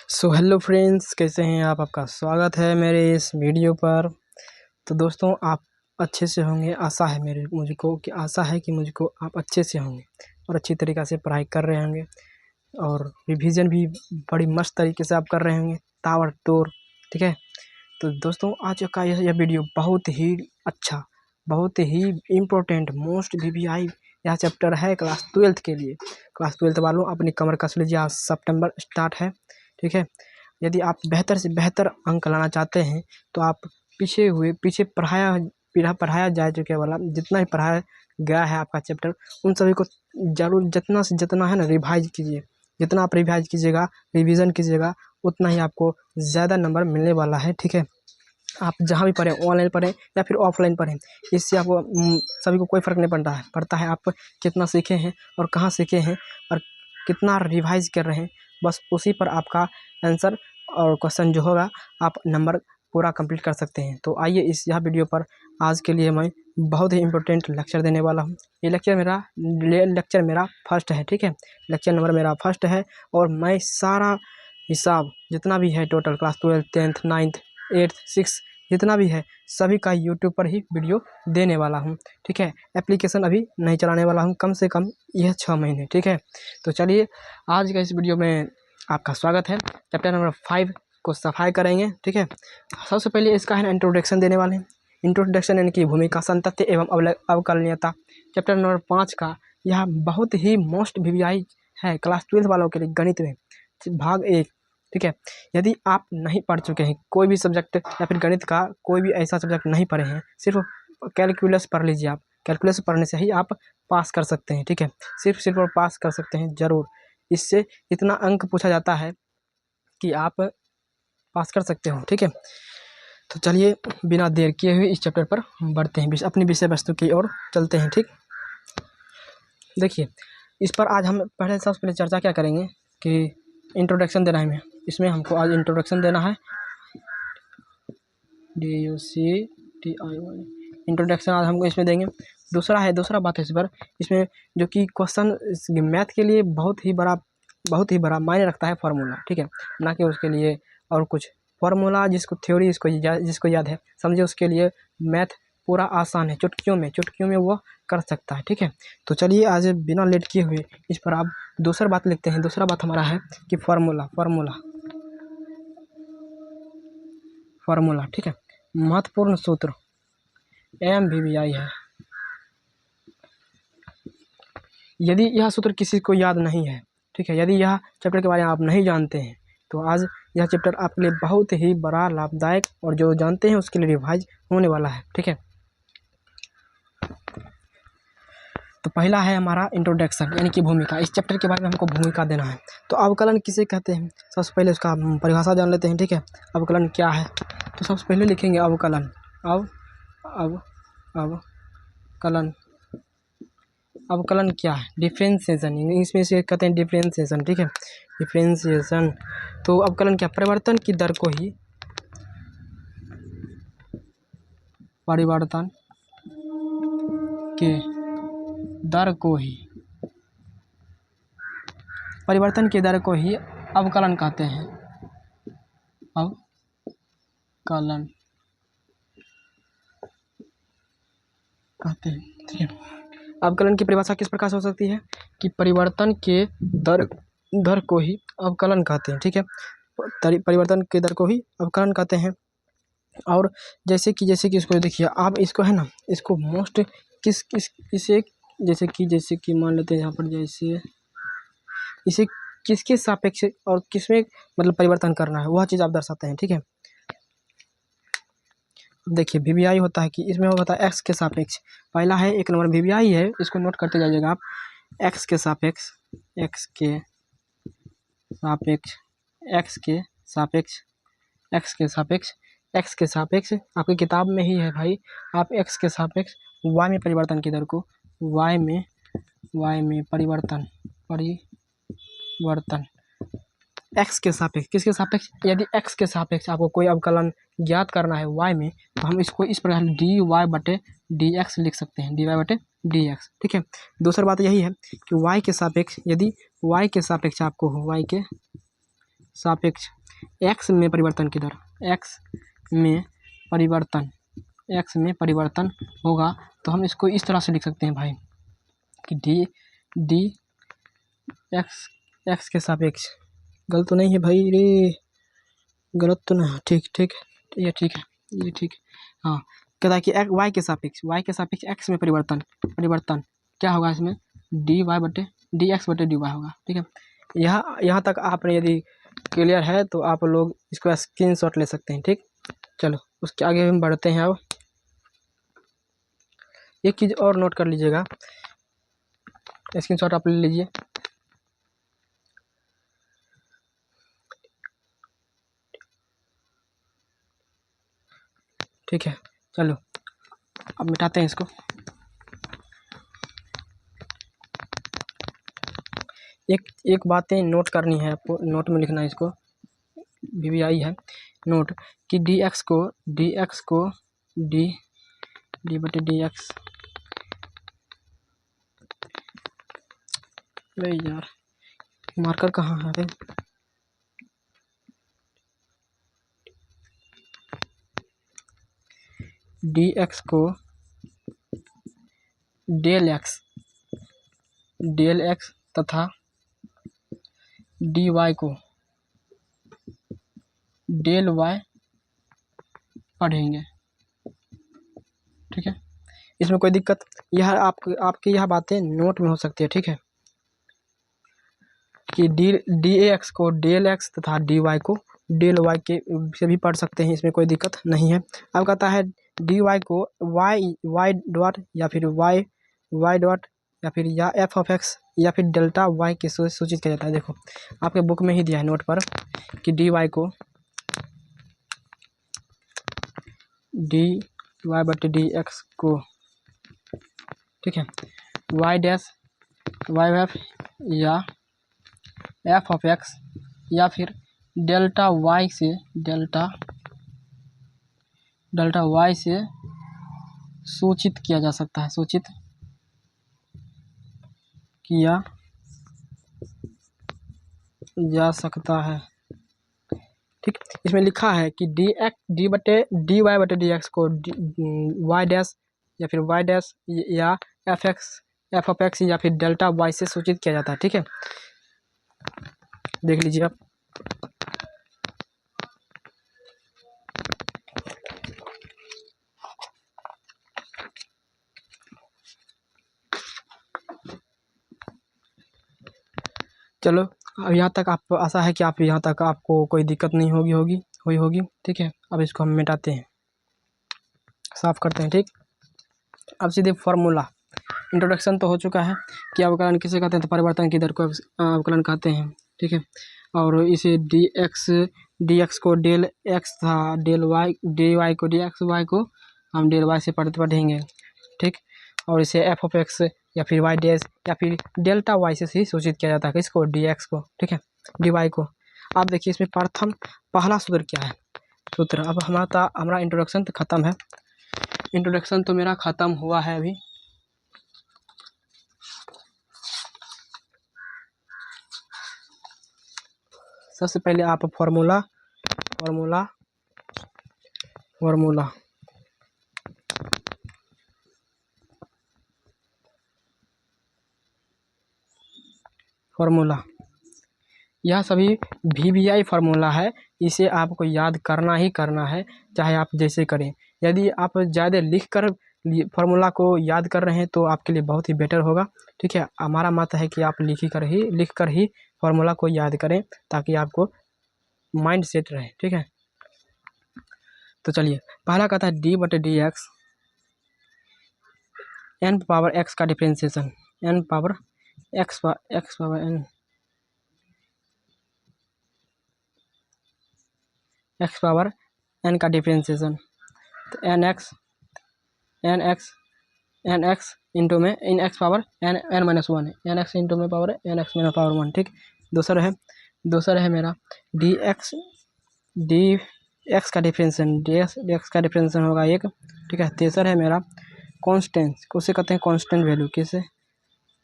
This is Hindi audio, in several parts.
सो हेलो फ्रेंड्स, कैसे हैं आप। आपका स्वागत है मेरे इस वीडियो पर। तो दोस्तों, आप अच्छे से होंगे, आशा है मुझको आप अच्छे से होंगे और अच्छी तरीक़ा से पढ़ाई कर रहे होंगे और रिवीजन भी बड़ी मस्त तरीके से आप कर रहे होंगे, ताबड़तोड़। ठीक है, तो दोस्तों आज का यह वीडियो बहुत ही अच्छा, बहुत ही इम्पोर्टेंट, मोस्ट VVI यह चैप्टर है क्लास 12th के लिए। क्लास 12th वालों अपनी कमर कस लीजिए, आज सितंबर स्टार्ट है। ठीक है, यदि आप बेहतर से बेहतर अंक लाना चाहते हैं तो आप पीछे पढ़ाया जा चुके वाला जितना भी पढ़ाया गया है आपका चैप्टर, उन सभी को जरूर जितना से जितना है ना रिवाइज कीजिए। जितना आप रिवाइज कीजिएगा, रिवीजन कीजिएगा, उतना ही आपको ज़्यादा नंबर मिलने वाला है। ठीक है, आप जहाँ भी पढ़ें, ऑनलाइन पढ़ें या फिर ऑफलाइन पढ़ें, इससे आपको सभी को कोई फ़र्क नहीं पड़ता है आप कितना सीखे हैं और कहाँ सीखे हैं और कितना रिवाइज कर रहे हैं। बस उसी पर आपका आंसर और क्वेश्चन जो होगा आप नंबर पूरा कंप्लीट कर सकते हैं। तो आइए यह वीडियो पर आज के लिए मैं बहुत ही इम्पोर्टेंट लेक्चर देने वाला हूँ। ये लेक्चर मेरा फर्स्ट है। ठीक है, लेक्चर नंबर मेरा फर्स्ट है और मैं सारा हिसाब जितना भी है total class 12th 10th 9th 8th 6th जितना भी है सभी का यूट्यूब पर ही वीडियो देने वाला हूँ। ठीक है, एप्लीकेशन अभी नहीं चलाने वाला हूँ, कम से कम यह 6 महीने। ठीक है, तो चलिए आज का इस वीडियो में आपका स्वागत है। चैप्टर नंबर 5 को सफाई करेंगे। ठीक है, सबसे पहले इसका है ना इंट्रोडक्शन देने वाले हैं। इंट्रोडक्शन यानी कि भूमिका, संतत्य एवं अवकलनीयता। चैप्टर नंबर 5 का यह बहुत ही मोस्ट VVI है क्लास 12th वालों के लिए, गणित में भाग 1। ठीक है, यदि आप नहीं पढ़ चुके हैं कोई भी सब्जेक्ट या फिर गणित का कोई भी ऐसा सब्जेक्ट नहीं पढ़े हैं, सिर्फ कैलकुलस पढ़ लीजिए। आप कैलकुलस पढ़ने से ही आप पास कर सकते हैं। ठीक है, सिर्फ और पास कर सकते हैं ज़रूर। इससे इतना अंक पूछा जाता है कि आप पास कर सकते हो। ठीक है, तो चलिए बिना देर किए हुए इस चैप्टर पर बढ़ते हैं, अपनी विषय वस्तु की ओर चलते हैं। ठीक, देखिए इस पर आज हम सबसे पहले चर्चा क्या करेंगे कि इंट्रोडक्शन देना है। इसमें हमको आज इंट्रोडक्शन देना है, DUCTI इंट्रोडक्शन आज हमको इसमें देंगे। दूसरा बात है इस पर, इसमें जो कि क्वेश्चन मैथ के लिए बहुत ही बड़ा मायने रखता है फार्मूला। ठीक है, ना कि उसके लिए और कुछ फार्मूला जिसको थ्योरी जिसको याद है समझे, उसके लिए मैथ पूरा आसान है, चुटकियों में वो कर सकता है। ठीक है, तो चलिए आज बिना लेट किए हुए इस पर आप दूसरा बात लिखते हैं। दूसरा बात हमारा है कि फार्मूला। ठीक है, महत्वपूर्ण सूत्र MVVI है। यदि यह सूत्र किसी को याद नहीं है, ठीक है, यदि यह चैप्टर के बारे में आप नहीं जानते हैं, तो आज यह चैप्टर आपके लिए बहुत ही बड़ा लाभदायक और जो जानते हैं उसके लिए रिवाइज होने वाला है। ठीक है, तो पहला है हमारा इंट्रोडक्शन यानी कि भूमिका। इस चैप्टर के बारे में हमको भूमिका देना है। तो अवकलन किसे कहते हैं, सबसे पहले उसका परिभाषा जान लेते हैं। ठीक है, अवकलन क्या है, तो सबसे पहले लिखेंगे अवकलन। अवकलन क्या है, डिफ्रेंशिएशन, इसमें से कहते हैं डिफ्रेंशिएशन। ठीक है, डिफ्रेंशिएशन। तो अवकलन क्या, परिवर्तन की दर को ही परिवर्तन की दर को ही अवकलन कहते हैं। अवकलन कहते हैं। ठीक है, अवकलन की परिभाषा किस प्रकार से हो सकती है कि परिवर्तन के दर को ही अवकलन कहते हैं। ठीक है, परिवर्तन के दर को ही अवकलन कहते हैं। और जैसे कि इसको देखिए आप, इसको है ना, इसको मोस्ट जैसे कि मान लेते हैं यहाँ पर, जैसे इसे किसके सापेक्ष और किसमें मतलब परिवर्तन करना है वह चीज़ आप दर्शाते हैं। ठीक है, देखिए VVI होता है कि इसमें होता है x के सापेक्ष। पहला है 1 नंबर VVI है, इसको नोट करते जाइएगा आप। x के सापेक्ष आपकी किताब में ही है भाई। आप x के सापेक्ष y में परिवर्तन की दर को y में परिवर्तन x के सापेक्ष, किसके सापेक्ष, यदि x के सापेक्ष आपको कोई अवकलन ज्ञात करना है y में, तो हम इसको इस प्रकार dy/dx लिख सकते हैं, dy/dx। ठीक है, दूसरी बात यही है कि y के सापेक्ष, यदि y के सापेक्ष आपको हो, y के सापेक्ष एक्स में परिवर्तन किधर, एक्स में परिवर्तन होगा तो हम इसको इस तरह से लिख सकते हैं भाई कि डी एक्स के सापेक्ष, गलत तो नहीं है भाई रे, गलत तो नहीं, ठीक ये ठीक है। हाँ, कहता है कि वाई के सापेक्ष एक्स में परिवर्तन क्या होगा इसमें, डी एक्स बटे डी वाई होगा। ठीक है, यहाँ तक आपने यदि क्लियर है तो आप लोग इसको स्क्रीनशॉट ले सकते हैं। ठीक, चलो उसके आगे हम बढ़ते हैं। अब एक चीज़ और नोट कर लीजिएगा, स्क्रीनशॉट आप ले लीजिए। ठीक है, चलो अब मिटाते हैं इसको। एक बातें नोट करनी है आपको, नोट में लिखना है इसको, VBI है नोट कि डी एक्स को डी बटे डी एक्स, अरे यार मार्कर कहाँ है, डी एक्स को डेल एक्स तथा डी वाई को डेल वाई पढ़ेंगे। ठीक है, इसमें कोई दिक्कत, यह आपकी यह बातें नोट में हो सकती है। ठीक है, कि डी एक्स को डेल एक्स तथा डी वाई को डेल वाई के से भी पढ़ सकते हैं, इसमें कोई दिक्कत नहीं है। अब कहता है डी वाई को वाई डॉट या फिर वाई डॉट या फिर या एफ ऑफ एक्स या फिर डेल्टा वाई के सूचित किया जाता है। देखो आपके बुक में ही दिया है नोट पर कि डी वाई को डी वाई बटे डी एक्स को, ठीक है, वाई डैश वाई एफ या एफ ऑफ एक्स या फिर डेल्टा वाई से सूचित किया जा सकता है, सूचित किया जा सकता है। ठीक, इसमें लिखा है कि डी वाई बटे डी एक्स को वाई डैश या फिर वाई डैश या एफ ऑफ एक्स या फिर डेल्टा वाई से सूचित किया जाता है। ठीक है, देख लीजिए आप। चलो अब यहाँ तक आप, आशा है कि आप यहाँ तक आपको कोई दिक्कत नहीं होगी। ठीक है, अब इसको हम मिटाते हैं, साफ करते हैं। ठीक, अब सीधे फॉर्मूला, इंट्रोडक्शन तो हो चुका है कि अवकलन किसे कहते हैं, तो परिवर्तन की दर को अवकलन कहते हैं। ठीक है, और इसे डी एक्स को डेल एक्स था, डी वाई को डी एक्स वाई को हम डेल वाई से पढ़ेंगे। ठीक, और इसे एफ ऑफ एक्स या फिर वाई डैश या फिर डेल्टा वाई से ही सूचित किया जाता है, इसको डी एक्स को। ठीक है, डी वाई को। आप देखिए इसमें पहला सूत्र क्या है, सूत्र। अब हमारा इंट्रोडक्शन तो ख़त्म है, इंट्रोडक्शन तो मेरा ख़त्म हुआ है अभी। सबसे पहले आप फॉर्मूला यह सभी VBI फार्मूला है, इसे आपको याद करना ही करना है, चाहे आप जैसे करें। यदि आप ज़्यादा लिख कर फार्मूला को याद कर रहे हैं तो आपके लिए बहुत ही बेटर होगा। ठीक है, हमारा मत है कि आप लिख कर ही फार्मूला को याद करें ताकि आपको माइंड सेट रहे। ठीक है, तो चलिए पहला कहता है डी बटे d x, n power x का differentiation, n power x power n, x power n का डिफ्रेंसिएशन, तो एन एक्स इंटू में n x power n minus one है, एन एक्स इंटू में power n x minus power one. ठीक, दूसरा है मेरा डी एक्स का डिफ्रेंसिएशन होगा एक। ठीक है, तीसरा है मेरा कॉन्स्टेंट, उसे कहते हैं कॉन्स्टेंट वैल्यू, किसे,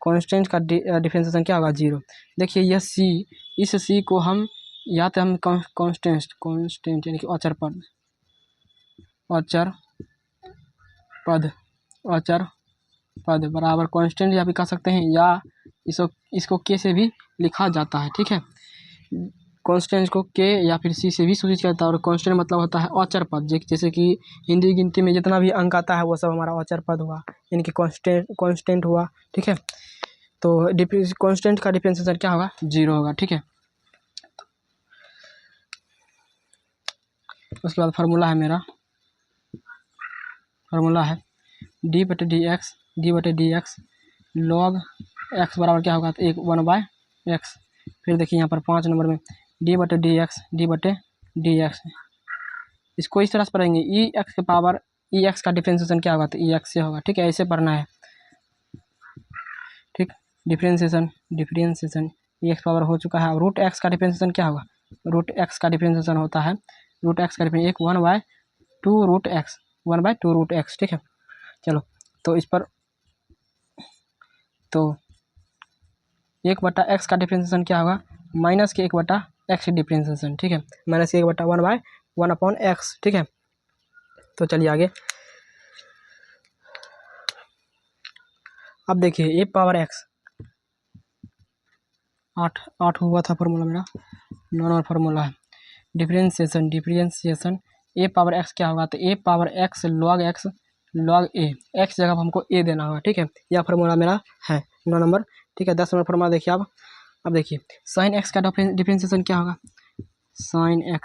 कॉन्स्टेंट का डिफ्रेंसिएशन क्या होगा, 0। देखिए यह सी, इस सी को हम या तो हम कांस्टेंट यानी कि अचर पद बराबर कांस्टेंट या भी कह सकते हैं, या इसको के से भी लिखा जाता है। ठीक है, कांस्टेंट को के या फिर सी से भी सूचित करता है, और कांस्टेंट मतलब होता है अचर पद। जैसे कि हिंदी गिनती में जितना भी अंक आता है वो सब हमारा अचर पद हुआ, यानी कि कांस्टेंट हुआ। ठीक है, तो कांस्टेंट का डिफरेंशिएशन क्या होगा? 0 होगा। ठीक है, उसके बाद फार्मूला है मेरा, फार्मूला है d/dx log x बराबर क्या होगा? तो 1/x। फिर देखिए यहाँ पर 5 नंबर में d/dx इसको इस तरह से पढ़ेंगे, x के पावर x का डिफरेंशिएशन क्या होगा? तो x से होगा। ठीक है, ऐसे पढ़ना है। ठीक, डिफरेंशिएशन x पावर हो चुका है। रूट x का डिफरेंशिएशन क्या होगा? रूट x का डिफरेंशिएशन होता है, रूट x का डिफरेंशिएशन 1/2 रूट x। ठीक है, चलो तो इस पर तो 1/x का डिफरेंशिएशन क्या होगा? माइनस के 1/x डिफरेंशिएशन। ठीक है, माइनस के 1/1/x। ठीक है, तो चलिए आगे। अब देखिए a/x 8 हुआ था फार्मूला मेरा, 9 नंबर फार्मूला है डिफरेंशिएशन a/x क्या होगा? तो a/x log a, x जगह हमको a देना होगा। ठीक है, यह फार्मूला मेरा है 9 नंबर। ठीक है, 10 नंबर फार्मूला देखिए अब देखिए साइन x का डिफरेंशिएशन क्या होगा? साइन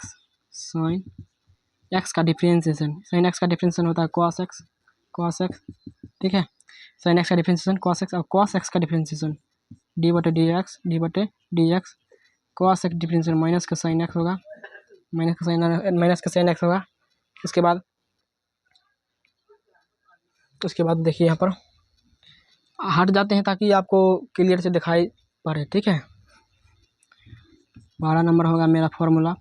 x का डिफरेंशिएशन होता है cos x। ठीक है, साइन x का डिफरेंशिएशन cos x, और cos x का differentiation d/dx cos x differentiation minus का साइन x होगा, उसके बाद देखिए यहाँ पर हट जाते हैं ताकि आपको क्लियर से दिखाई पड़े। ठीक है, 12 नंबर होगा मेरा फॉर्मूला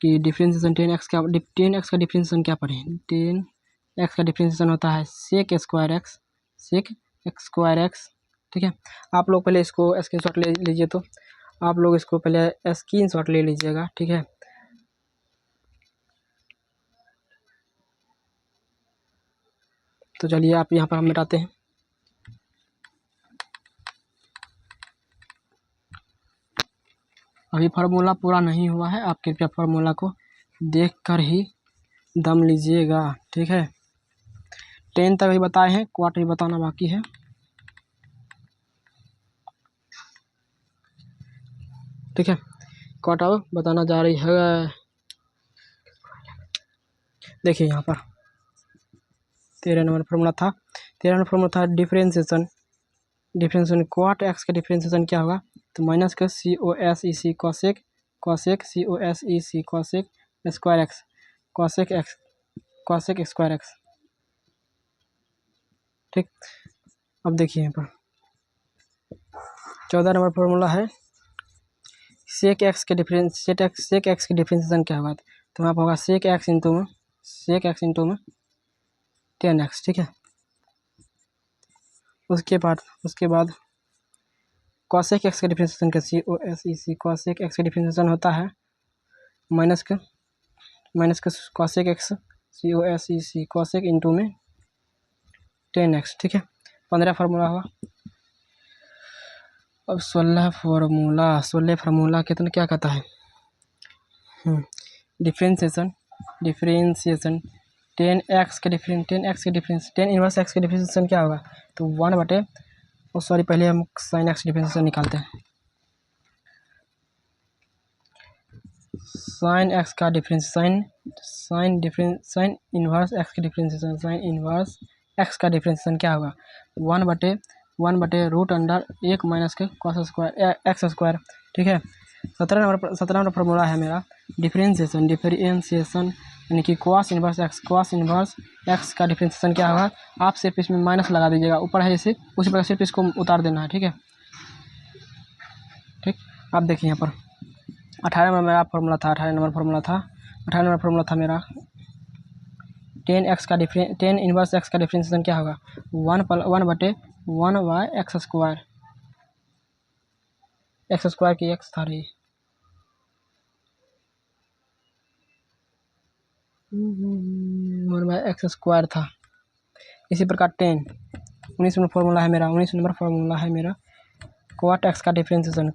कि डिफरेंशिएशन 10x का डिफरेंशिएशन क्या पढ़े? 10x का डिफरेंशिएशन होता है sec स्क्वायर एक्स। ठीक है, आप लोग पहले इसको स्क्रीनशॉट ले लीजिए, तो आप लोग इसको पहले स्क्रीनशॉट ले लीजिएगा। ठीक है, तो चलिए आप यहाँ पर हम मिटाते हैं। अभी फार्मूला पूरा नहीं हुआ है, आप कृपया फार्मूला को देखकर ही दम लीजिएगा। ठीक है, 10 तक ही बताए हैं, क्वार्टर ही बताना बाकी है। ठीक है, क्वार्टर बताना जा रही है। देखिए यहाँ पर 13 नंबर फार्मूला था, डिफरेंशिएशन क्वाट एक्स का डिफरेंशिएशन क्या होगा? तो माइनस का COSEC cosec COSEC cosec square x cosec square x. ठीक, अब देखिए यहाँ पर 14 नंबर फार्मूला है सेक एक्स के डिफरेंशिएशन क्या होगा? तो वहाँ पर होगा सेक एक्स इंटू में 10x। ठीक है, उसके बाद कॉसेक एक्स का डिफरेंशिएशन का COSEC कॉसेक एक्स का डिफरेंशिएशन होता है माइनस का cosec x COSEC cosec into में 10x। ठीक है, 15 फार्मूला हुआ। अब 16 फार्मूला कितना क्या कहता है? डिफरेंशिएशन 10 इनवर्स एक्स का डिफरेंशिएशन क्या होगा? तो 1/, सॉरी पहले हम साइन एक्स डिफरेंशिएशन निकालते हैं। साइन इनवर्स एक्स का डिफरेंशिएशन क्या होगा? 1/, रूट अंडर 1 माइनस के कॉस स्क्वायर एक्स स्क्वायर। ठीक है, 17 नंबर फार्मूला है मेरा डिफरेंशिएशन यानी कि कॉस इनवर्स एक्स का डिफरेंशिएशन क्या होगा? आप सिर्फ इसमें माइनस लगा दीजिएगा, ऊपर है जैसे उसी प्रकार सिर्फ इसको उतार देना है। ठीक है, ठीक, आप देखिए यहाँ पर 18 नंबर मेरा फार्मूला था 18 नंबर फार्मूला था मेरा 10 इनवर्स एक्स का डिफरेंशिएशन क्या होगा? 1/1 एक्स स्क्वायर की एक्स था रही और भाई एक्स स्क्वायर था। इसी प्रकार 19 नंबर फॉर्मूला है मेरा, 19 नंबर फॉर्मूला है मेरा क्वाट एक्स का डिफ्रेंसिएशन,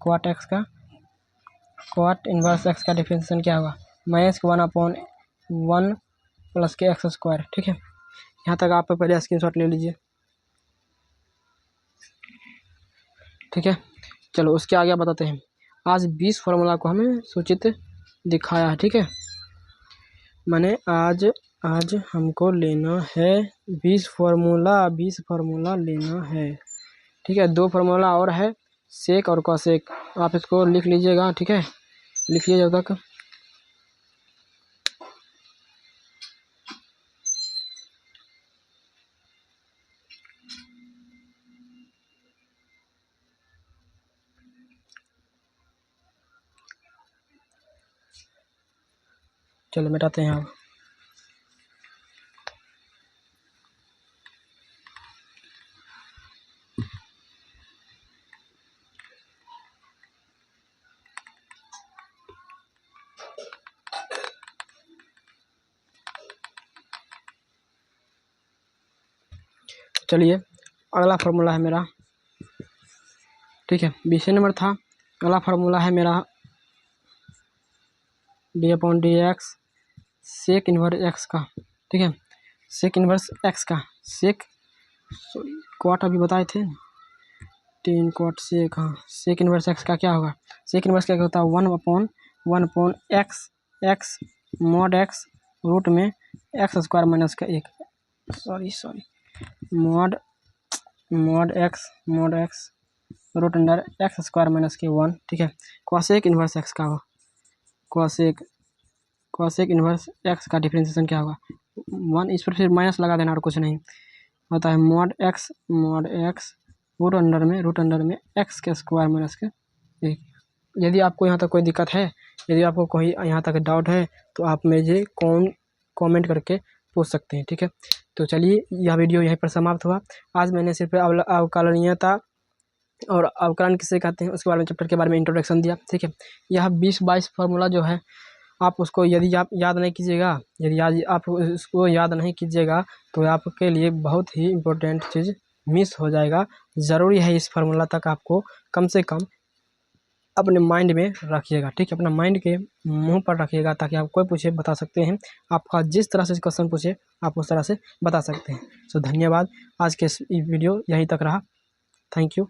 क्वाट इनवर्स एक्स का डिफ्रेंसिएशन क्या होगा, -1/1 प्लस के एक्स स्क्वायर। ठीक है, यहाँ तक आप पहले स्क्रीनशॉट ले लीजिए। ठीक है, चलो उसके आगे बताते हैं। आज 20 फार्मूला को हमें सूचित दिखाया है। ठीक है, मैंने आज हमको लेना है 20 फार्मूला लेना है। ठीक है, 2 फार्मूला और है, सेक और कॉसेक। आप इसको लिख लीजिएगा। ठीक है, लिख लीजिए जब तक। चलो मिटाते हैं आप। चलिए, अगला फार्मूला है मेरा। ठीक है, 20 नंबर था। अगला फार्मूला है मेरा d/dx सेक इन्वर्स एक्स का। ठीक है, सेक इन्वर्स एक्स का, सेक क्वाट अभी बताए थे, 10 क्वाट सेक। हाँ, सेक इन्वर्स एक्स का क्या होगा, सेक इन्वर्स क्या होता है, 1/1 एक्स मॉड एक्स रूट में एक्स स्क्वायर माइनस का 1, sorry mod x root under x square minus के 1। ठीक है, कॉसेक इन्वर्स एक्स का होगा, कॉसेक इन्वर्स एक्स का डिफरेंशिएशन क्या होगा, 1। इस पर फिर माइनस लगा देना और कुछ नहीं होता है, मॉड एक्स रूट अंडर में एक्स के स्क्वायर माइनस के 1। यदि आपको यहाँ तक कोई दिक्कत है, यदि आपको कोई यहाँ तक डाउट है, तो आप मुझे कमेंट करके पूछ सकते हैं। ठीक है, तो चलिए यह वीडियो यहीं पर समाप्त हुआ। आज मैंने सिर्फ अवकलनीयता और अवकलन किसे कहते हैं उसके बारे में, चैप्टर के बारे में इंट्रोडक्शन दिया। ठीक है, यह 20-22 फार्मूला जो है, आप उसको यदि आप याद नहीं कीजिएगा, यदि आप उसको याद नहीं कीजिएगा तो आपके लिए बहुत ही इम्पोर्टेंट चीज़ मिस हो जाएगा। ज़रूरी है इस फार्मूला तक आपको कम से कम अपने माइंड में रखिएगा। ठीक है, अपना माइंड के मुंह पर रखिएगा, ताकि आप कोई पूछे बता सकते हैं। आपका जिस तरह से क्वेश्चन पूछे आप उस तरह से बता सकते हैं। सो धन्यवाद, आज के वीडियो यहीं तक रहा। Thank you.